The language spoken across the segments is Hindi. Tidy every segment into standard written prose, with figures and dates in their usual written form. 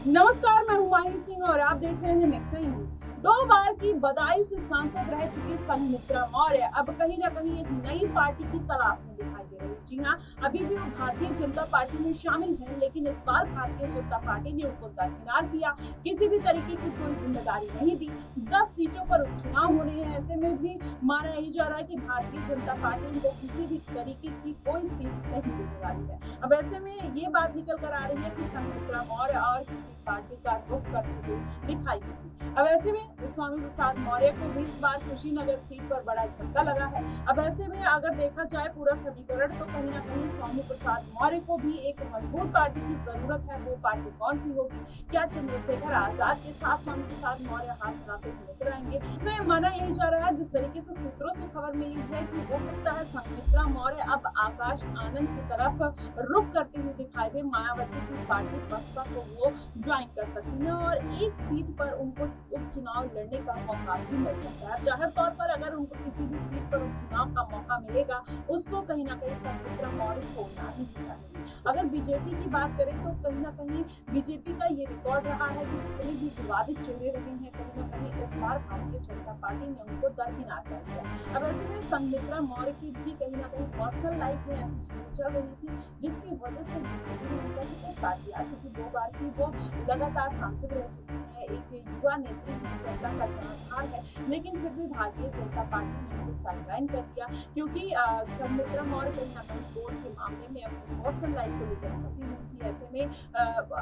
नमस्कार, मैं हुमायूं सिंह और आप देख रहे हैं नेक्स्ट न्यूज। 2 बार की बदायूं से सांसद रह चुकी संघमित्रा मौर्य अब कहीं न कहीं एक नई पार्टी की तलाश में दिखाई दे रही है। जी हाँ, अभी भी वो भारतीय जनता पार्टी में शामिल हैं, लेकिन इस बार भारतीय जनता पार्टी ने उनको दरकिनार किया। किसी भी तरीके की कोई जिम्मेदारी नहीं दी। 10 सीटों पर उपचुनाव होने हैं, ऐसे में भी माना यही जा रहा है कि भारतीय जनता पार्टी इनको किसी भी तरीके की कोई सीट नहीं देने वाली है। अब ऐसे में ये बात निकल कर आ रही है कि संघमित्रा मौर्य और किसी पार्टी का रुख करती हुई दिखाई देगी। अब ऐसे में स्वामी प्रसाद मौर्य को भी इस बार कुशीनगर सीट पर बड़ा झटका लगा है। अब ऐसे में अगर देखा जाए पूरा समीकरण, तो कहीं ना कहीं स्वामी प्रसाद मौर्य को भी एक मजबूत पार्टी की जरूरत है। वो पार्टी कौन सी होगी? क्या चंद्रशेखर आजाद के साथ स्वामी प्रसाद मौर्य हाथ मिलाते हुए नजर आएंगे? इसमें माना यही जा रहा है, जिस तरीके से सूत्रों से खबर मिली है, कि हो सकता है संघमित्रा मौर्य अब आकाश आनंद की तरफ रुख करती हुई दिखाई दे। मायावती की पार्टी बसपा को वो ज्वाइन कर सकती है और एक सीट पर उनको उपचुनाव लड़ने का मौका भी मिल सकता है। जाहिर तौर पर अगर उनको किसी भी सीट पर उपचुनाव का मौका मिलेगा, उसको कहीं ना कहीं संघमित्रा मौर्य छोड़ना नहीं चाहेंगी। अगर बीजेपी की बात करें तो कहीं ना कहीं बीजेपी का ये रिकॉर्ड रहा है कि जितने भी विवादित चेहरे रहे हैं, कहीं ना कहीं इस बार भारतीय जनता पार्टी ने उनको दरकिनार कर दिया। अब ऐसे में संघमित्रा मौर्य की भी कहीं ना कहीं पर्सनल लाइफ में ऐसी चीजें चल रही थी, जिसकी वजह से बीजेपी ने उनका टिकट काट दिया, क्योंकि 2 बार की वो लगातार सांसद रह चुकी है, एक युवा नेत्री है, जनता का जनाधार है, लेकिन फिर भी भारतीय जनता पार्टी ने उनको साइडलाइन कर दिया, क्योंकि संघमित्रा मौर्य कहीं ना कहीं कोर्ट के मामले में अपनी पर्सनल लाइफ को लेकर फंसी हुई थी। ऐसे में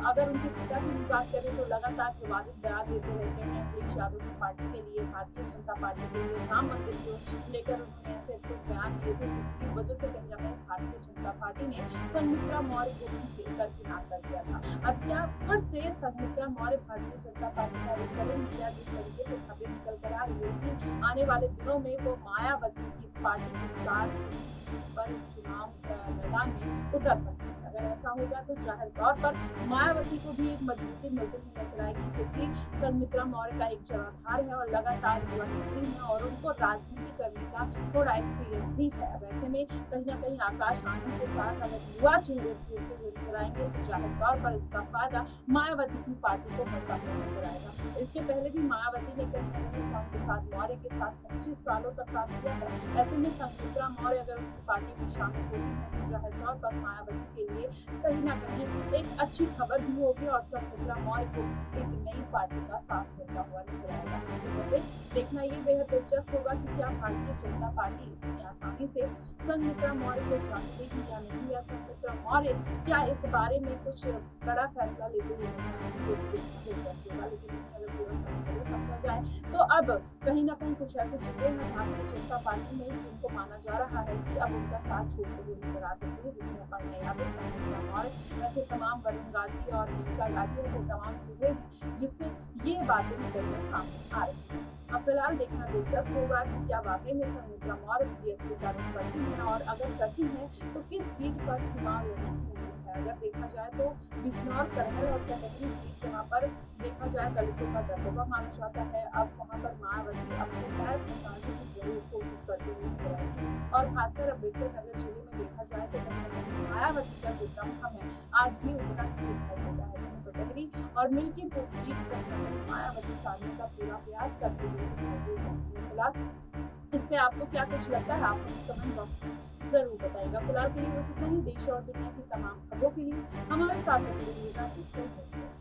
अगर उनके पिता की भी बात करें तो लगातार विवादित बयान देते रहते हैं अखिलेश यादव की पार्टी के लिए, भारतीय जनता पार्टी के लिए। राम मंदिर को लेकर उन्होंने ऐसे कुछ बयान दिए थे, जिसकी वजह से कहीं ना कहीं भारतीय जनता पार्टी ने संघमित्रा मौर्य को भी दरकिनार कर दिया था। अब क्या फिर से संघमित्रा मौर्य भारतीय जनता पार्टी का रुख करेंगी, या जिस तरीके से खबरें निकल कर आ रही है कि आने वाले दिनों में वो मायावती की पार्टी के साथ किसी सीट पर चुनाव मैदान में उतर सकती है? अगर ऐसा होगा तो जाहिर तौर पर मायावती को भी एक मजबूती मिलती हुई नजर आएगी, क्योंकि संघमित्रा मौर्य का एक जनाधार है और लगातार युवा नेत्री है और उनको राजनीति करने का थोड़ा एक्सपीरियंस भी है। अब ऐसे में कहीं ना कहीं आकाश आनंद के साथ अगर युवा चेहरे जुड़ते हुए नजर आएंगे, तो जाहिर तौर पर इसका फायदा मायावती की पार्टी को मिलता हुआ नजर आएगा। इसके पहले भी मायावती ने कहीं ना कहीं स्वामी प्रसाद मौर्य के साथ 25 सालों तक काम किया है। ऐसे में संघमित्रा मौर्य अगर उनकी पार्टी में शामिल होती है, तो जाहिर तौर पर मायावती के लिए कहीं ना कहीं एक अच्छी खबर भी होगी और संघमित्रा मौर्य को एक नई पार्टी का साथ मिलता हुआ नजर आएगा। इसके बदले देखना ये बेहद दिलचस्प होगा कि क्या भारतीय जनता पार्टी इतनी आसानी से संघमित्रा मौर्य को जान देगी या नहीं, या संघमित्रा मौर्य क्या इस बारे में कुछ बड़ा फैसला लेते हुए नजर आएंगे, ये भी देखना दिलचस्प होगा। लेकिन अगर पूरा समीकरण समझा जाए, तो अब कहीं ना कहीं कुछ ऐसे चेहरे हैं भारतीय जनता पार्टी में, जिनको माना जा रहा है कि अब उनका साथ छोड़ते हुए नजर आ सकते हैं, जिसमें अपर्णा यादव, संघमित्रा मौर्य, ऐसे तमाम वरुण गांधी और मेनका गांधी ऐसे तमाम चेहरे हैं, जिससे ये बातें निकल कर सामने आ रही है। अब फिलहाल देखना दिलचस्प होगा कि क्या वाकई में संघमित्रा मौर्य बीएसपी का रुख करती हैं, और अगर करती हैं तो किस सीट पर चुनाव लड़ने की उम्मीद है। अगर देखा जाए तो बिजनौर, करहल और कटहरी सीट, जहाँ पर देखा जाए दलितों का दबदबा माना जाता है, अब वहाँ पर मायावती अपने पैर फंसाने की जरूर कोशिश करती हुई नजर आएगी। और खासकर अम्बेडकर नगर जिले में देखा जाए तो कहीं ना कहीं मायावती का जो दमखम है आज भी उतना ही दिखाई देता है। कटहरी और मिल्कीपुर सीट पर मायावती साधने का पूरा प्रयास करते हुए दिखाई दे सकती है। फिलहाल इस पे आपको क्या कुछ लगता है, आप हमें कमेंट बॉक्स में जरूर बताइएगा। फिलहाल के लिए बस इतना ही। देश और दुनिया की तमाम खबरों के लिए हमारे साथ बने रहिएगा।